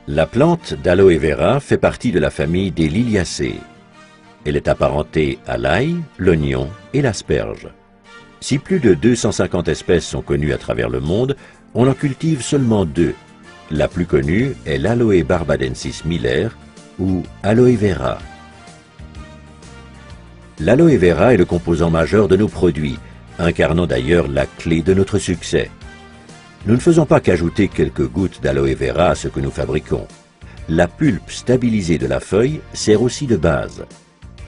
La plante d'aloe vera fait partie de la famille des Liliacées. Elle est apparentée à l'ail, l'oignon et l'asperge. Si plus de 250 espèces sont connues à travers le monde, on en cultive seulement 2. La plus connue est l'Aloe barbadensis Miller ou aloe vera. L'aloe vera est le composant majeur de nos produits, incarnant d'ailleurs la clé de notre succès. Nous ne faisons pas qu'ajouter quelques gouttes d'aloe vera à ce que nous fabriquons. La pulpe stabilisée de la feuille sert aussi de base.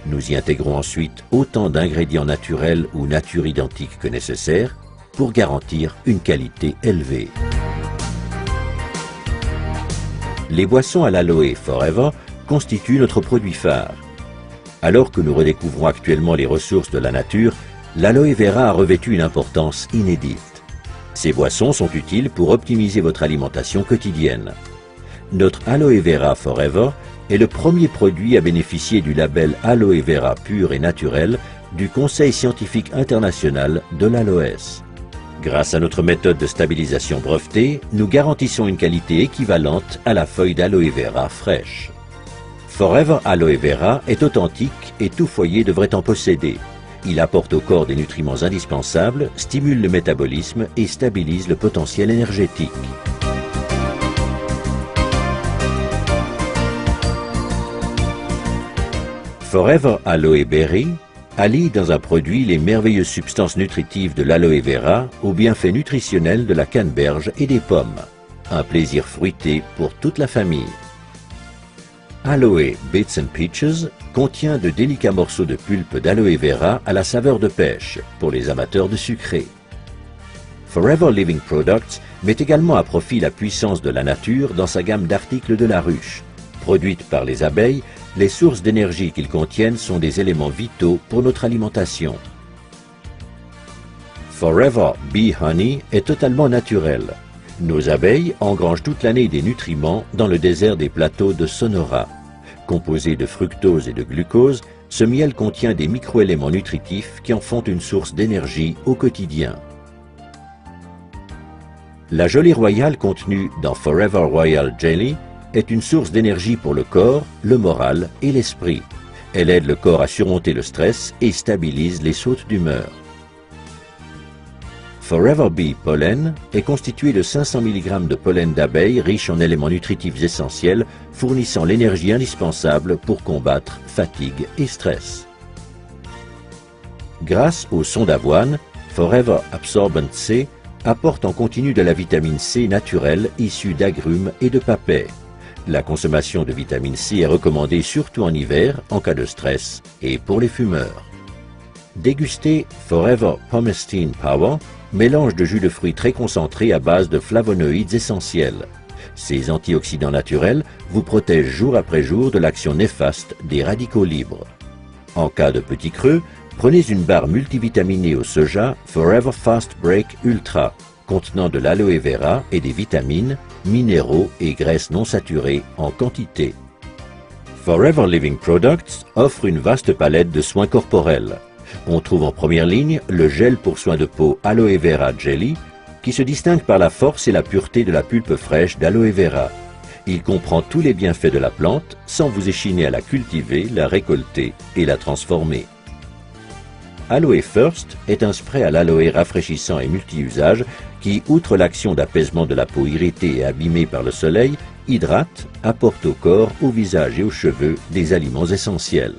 Nous y intégrons ensuite autant d'ingrédients naturels ou nature identiques que nécessaire pour garantir une qualité élevée. Les boissons à l'aloe Forever constituent notre produit phare. Alors que nous redécouvrons actuellement les ressources de la nature, l'aloe vera a revêtu une importance inédite. Ces boissons sont utiles pour optimiser votre alimentation quotidienne. Notre aloe vera Forever est le premier produit à bénéficier du label Aloe Vera pur et naturel du Conseil scientifique international de l'aloès. Grâce à notre méthode de stabilisation brevetée, nous garantissons une qualité équivalente à la feuille d'aloe vera fraîche. Forever Aloe Vera est authentique et tout foyer devrait en posséder. Il apporte au corps des nutriments indispensables, stimule le métabolisme et stabilise le potentiel énergétique. Forever Aloe Berry allie dans un produit les merveilleuses substances nutritives de l'aloe vera aux bienfaits nutritionnels de la canneberge et des pommes. Un plaisir fruité pour toute la famille. Aloe Bits and Peaches contient de délicats morceaux de pulpe d'aloe vera à la saveur de pêche pour les amateurs de sucré. Forever Living Products met également à profit la puissance de la nature dans sa gamme d'articles de la ruche. Produites par les abeilles, les sources d'énergie qu'ils contiennent sont des éléments vitaux pour notre alimentation. Forever Bee Honey est totalement naturel. Nos abeilles engrangent toute l'année des nutriments dans le désert des plateaux de Sonora. Composé de fructose et de glucose, ce miel contient des microéléments nutritifs qui en font une source d'énergie au quotidien. La gelée royale contenue dans Forever Royal Jelly est une source d'énergie pour le corps, le moral et l'esprit. Elle aide le corps à surmonter le stress et stabilise les sautes d'humeur. Forever Bee Pollen est constitué de 500 mg de pollen d'abeilles riche en éléments nutritifs essentiels fournissant l'énergie indispensable pour combattre fatigue et stress. Grâce au son d'avoine, Forever Absorbent C apporte en continu de la vitamine C naturelle issue d'agrumes et de papaies. La consommation de vitamine C est recommandée surtout en hiver, en cas de stress, et pour les fumeurs. Dégustez Forever Pomestine Power, mélange de jus de fruits très concentré à base de flavonoïdes essentiels. Ces antioxydants naturels vous protègent jour après jour de l'action néfaste des radicaux libres. En cas de petit creux, prenez une barre multivitaminée au soja Forever Fast Break Ultra, contenant de l'aloe vera et des vitamines, minéraux et graisses non saturées en quantité. Forever Living Products offre une vaste palette de soins corporels. On trouve en première ligne le gel pour soins de peau Aloe Vera Jelly, qui se distingue par la force et la pureté de la pulpe fraîche d'aloe vera. Il comprend tous les bienfaits de la plante sans vous échiner à la cultiver, la récolter et la transformer. Aloe First est un spray à l'aloe rafraîchissant et multi-usage qui, outre l'action d'apaisement de la peau irritée et abîmée par le soleil, hydrate, apporte au corps, au visage et aux cheveux des aliments essentiels.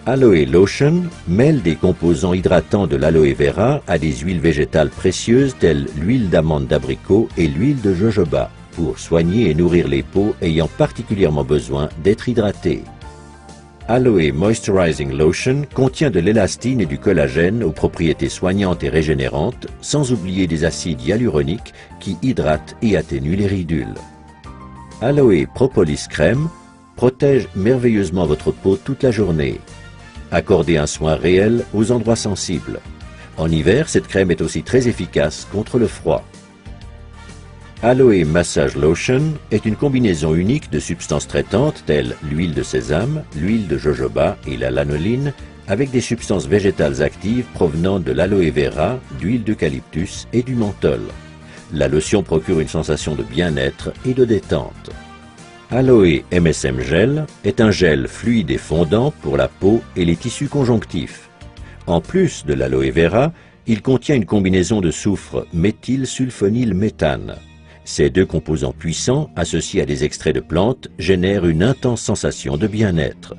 Aloe Lotion mêle des composants hydratants de l'aloe vera à des huiles végétales précieuses telles l'huile d'amande d'abricot et l'huile de jojoba pour soigner et nourrir les peaux ayant particulièrement besoin d'être hydratées. Aloe Moisturizing Lotion contient de l'élastine et du collagène aux propriétés soignantes et régénérantes, sans oublier des acides hyaluroniques qui hydratent et atténuent les ridules. Aloe Propolis Crème protège merveilleusement votre peau toute la journée. Accordez un soin réel aux endroits sensibles. En hiver, cette crème est aussi très efficace contre le froid. Aloe Massage Lotion est une combinaison unique de substances traitantes telles l'huile de sésame, l'huile de jojoba et la lanoline avec des substances végétales actives provenant de l'aloe vera, d'huile d'eucalyptus et du menthol. La lotion procure une sensation de bien-être et de détente. Aloe MSM Gel est un gel fluide et fondant pour la peau et les tissus conjonctifs. En plus de l'aloe vera, il contient une combinaison de soufre méthylsulfonylméthane. Ces deux composants puissants, associés à des extraits de plantes, génèrent une intense sensation de bien-être.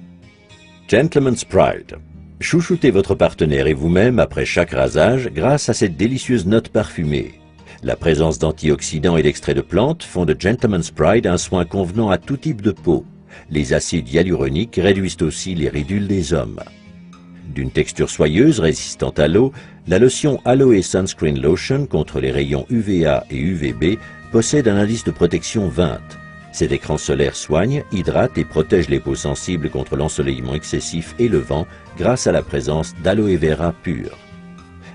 Gentleman's Pride. Chouchoutez votre partenaire et vous-même après chaque rasage grâce à cette délicieuse note parfumée. La présence d'antioxydants et d'extraits de plantes font de Gentleman's Pride un soin convenant à tout type de peau. Les acides hyaluroniques réduisent aussi les ridules des hommes. D'une texture soyeuse résistante à l'eau, la lotion Aloe Sunscreen Lotion contre les rayons UVA et UVB possède un indice de protection 20. Cet écran solaire soigne, hydrate et protège les peaux sensibles contre l'ensoleillement excessif et le vent grâce à la présence d'aloe vera pur.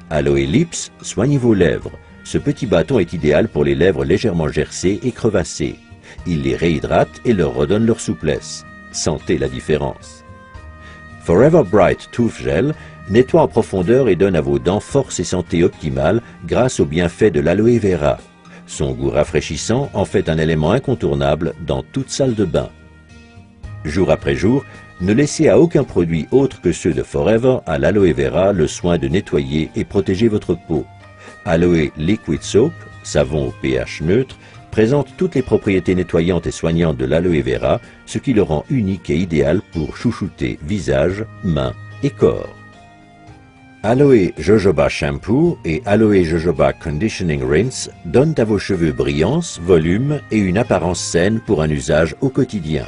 Aloe Lips soigne vos lèvres. Ce petit bâton est idéal pour les lèvres légèrement gercées et crevassées. Il les réhydrate et leur redonne leur souplesse. Sentez la différence. Forever Bright Tooth Gel nettoie en profondeur et donne à vos dents force et santé optimale grâce aux bienfaits de l'aloe vera. Son goût rafraîchissant en fait un élément incontournable dans toute salle de bain. Jour après jour, ne laissez à aucun produit autre que ceux de Forever à l'aloe vera le soin de nettoyer et protéger votre peau. Aloe Liquid Soap, savon au pH neutre, présente toutes les propriétés nettoyantes et soignantes de l'aloe vera, ce qui le rend unique et idéal pour chouchouter visage, mains et corps. Aloe Jojoba Shampoo et Aloe Jojoba Conditioning Rinse donnent à vos cheveux brillance, volume et une apparence saine pour un usage au quotidien.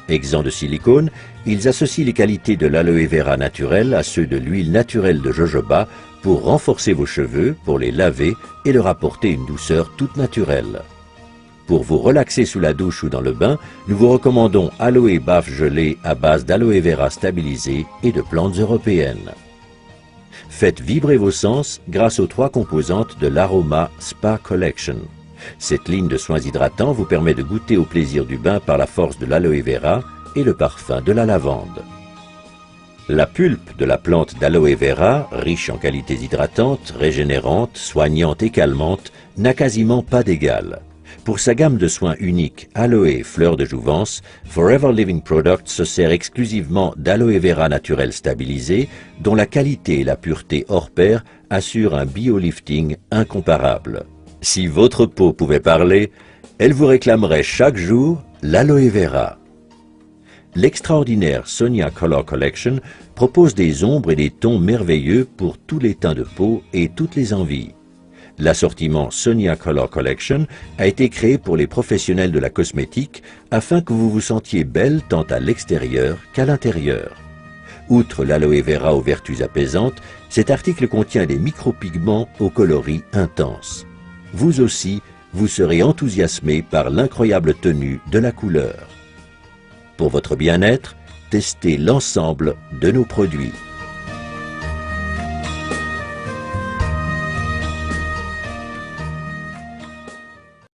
Exempts de silicone, ils associent les qualités de l'aloe vera naturel à ceux de l'huile naturelle de jojoba pour renforcer vos cheveux, pour les laver et leur apporter une douceur toute naturelle. Pour vous relaxer sous la douche ou dans le bain, nous vous recommandons Aloe Baffe Gelée à base d'aloe vera stabilisée et de plantes européennes. Faites vibrer vos sens grâce aux 3 composantes de l'Aroma Spa Collection. Cette ligne de soins hydratants vous permet de goûter au plaisir du bain par la force de l'aloe vera et le parfum de la lavande. La pulpe de la plante d'aloe vera, riche en qualités hydratantes, régénérantes, soignantes et calmantes, n'a quasiment pas d'égal. Pour sa gamme de soins uniques Aloe Fleur de Jouvence, Forever Living Products se sert exclusivement d'aloe vera naturel stabilisé, dont la qualité et la pureté hors pair assurent un biolifting incomparable. Si votre peau pouvait parler, elle vous réclamerait chaque jour l'aloe vera. L'extraordinaire Sonia Color Collection propose des ombres et des tons merveilleux pour tous les teints de peau et toutes les envies. L'assortiment Sonia Color Collection a été créé pour les professionnels de la cosmétique afin que vous vous sentiez belle tant à l'extérieur qu'à l'intérieur. Outre l'aloe vera aux vertus apaisantes, cet article contient des micropigments aux coloris intenses. Vous aussi, vous serez enthousiasmé par l'incroyable tenue de la couleur. Pour votre bien-être, testez l'ensemble de nos produits.